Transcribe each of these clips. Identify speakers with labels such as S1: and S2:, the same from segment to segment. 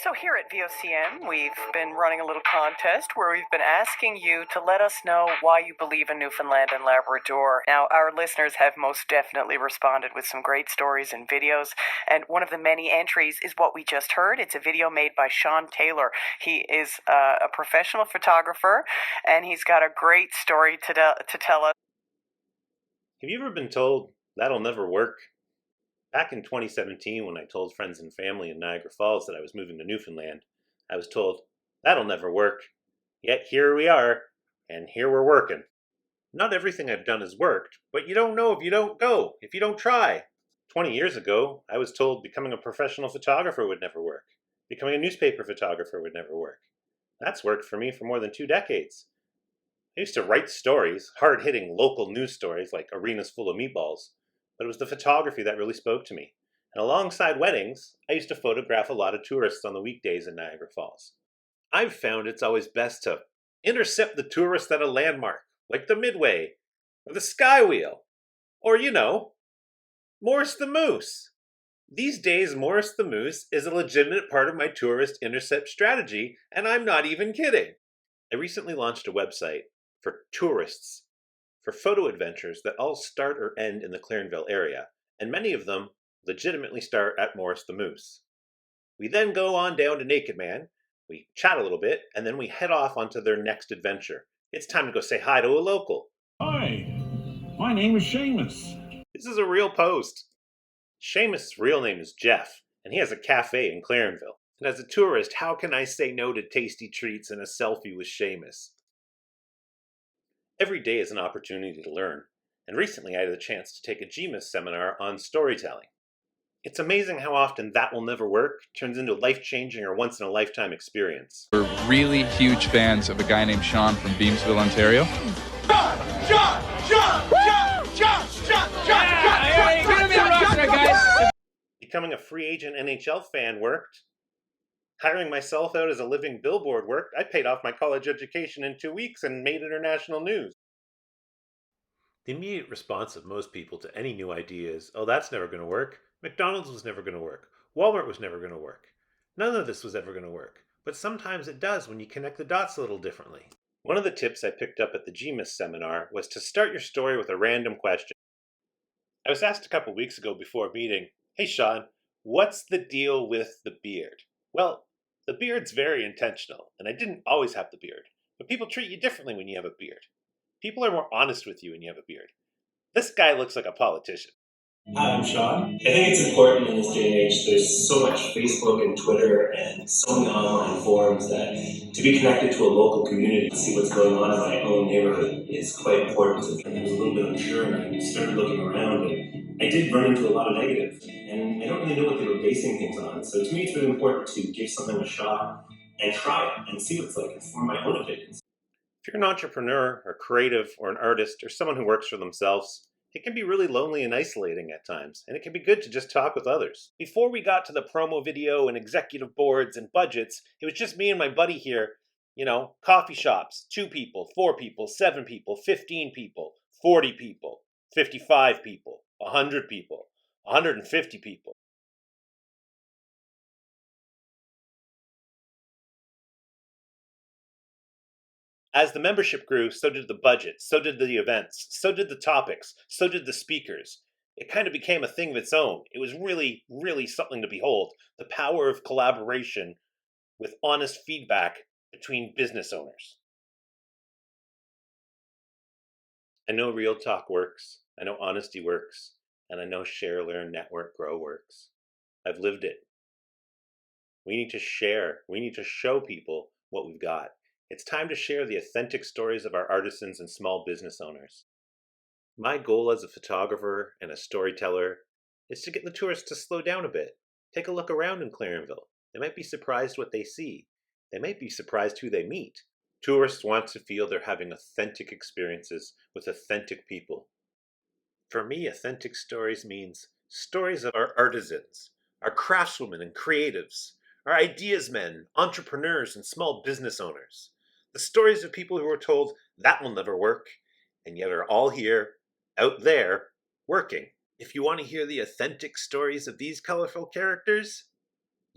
S1: So here at VOCM, we've been running a little contest where we've been asking you to let us know why you believe in Newfoundland and Labrador. Now, our listeners have most definitely responded with some great stories and videos, and one of the many entries is what we just heard. It's a video made by Sean Taylor. He is a professional photographer, and he's got a great story to tell us.
S2: Have you ever been told that'll never work? Back in 2017, when I told friends and family in Niagara Falls that I was moving to Newfoundland, I was told, that'll never work. Yet here we are, and here we're working. Not everything I've done has worked, but you don't know if you don't go, if you don't try. 20 years ago, I was told becoming a professional photographer would never work. Becoming a newspaper photographer would never work. That's worked for me for more than 2 decades. I used to write stories, hard-hitting local news stories like Arenas Full of Meatballs, but it was the photography that really spoke to me. And alongside weddings, I used to photograph a lot of tourists on the weekdays in Niagara Falls. I've found it's always best to intercept the tourists at a landmark, like the Midway, or the Skywheel, or, Morris the Moose. These days, Morris the Moose is a legitimate part of my tourist intercept strategy, and I'm not even kidding. I recently launched a website for tourists for photo adventures that all start or end in the Clarenville area, and many of them legitimately start at Morris the Moose. We then go on down to Naked Man, we chat a little bit, and then we head off onto their next adventure. It's time to go say hi to a local.
S3: Hi, my name is Seamus.
S2: This is a real post. Seamus' real name is Jeff, and he has a cafe in Clarenville. And as a tourist, how can I say no to tasty treats and a selfie with Seamus? Every day is an opportunity to learn, and recently I had the chance to take a GMIS seminar on storytelling. It's amazing how often that will never work turns into a life-changing or once-in-a-lifetime experience.
S4: We're really huge fans of a guy named Sean from Beamsville, Ontario.
S2: Becoming a free agent NHL fan worked. Hiring myself out as a living billboard worked. I paid off my college education in 2 weeks and made international news. The immediate response of most people to any new idea is, oh, that's never going to work. McDonald's was never going to work. Walmart was never going to work. None of this was ever going to work. But sometimes it does when you connect the dots a little differently. One of the tips I picked up at the GMIS seminar was to start your story with a random question. I was asked a couple weeks ago before a meeting, hey Sean, what's the deal with the beard? Well, the beard's very intentional, and I didn't always have the beard, but people treat you differently when you have a beard. People are more honest with you when you have a beard. This guy looks like a politician.
S5: Hi, I'm Sean. I think it's important in this day and age. There's so much Facebook and Twitter and so many online forums that to be connected to a local community, to see what's going on in my own neighborhood is quite important. And I was a little bit unsure, and I started looking around, and I did run into a lot of negatives. And I don't really know what they were basing things on. So to me, it's really important to give something a shot and try it and see what it's like and form my own opinions.
S2: If you're an entrepreneur or creative or an artist or someone who works for themselves, it can be really lonely and isolating at times, and it can be good to just talk with others. Before we got to the promo video and executive boards and budgets, it was just me and my buddy here, coffee shops, 2 people, 4 people, 7 people, 15 people, 40 people, 55 people, 100 people, 150 people. As the membership grew, so did the budget, so did the events, so did the topics, so did the speakers. It kind of became a thing of its own. It was really, really something to behold. The power of collaboration with honest feedback between business owners. I know Real Talk works. I know honesty works. And I know Share, Learn, Network, Grow works. I've lived it. We need to share. We need to show people what we've got. It's time to share the authentic stories of our artisans and small business owners. My goal as a photographer and a storyteller is to get the tourists to slow down a bit. Take a look around in Clarenville. They might be surprised what they see. They might be surprised who they meet. Tourists want to feel they're having authentic experiences with authentic people. For me, authentic stories means stories of our artisans, our craftswomen and creatives, our ideas men, entrepreneurs, and small business owners. The stories of people who are told that will never work, and yet are all here, out there, working. If you want to hear the authentic stories of these colorful characters,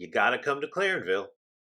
S2: you gotta come to Clarenville.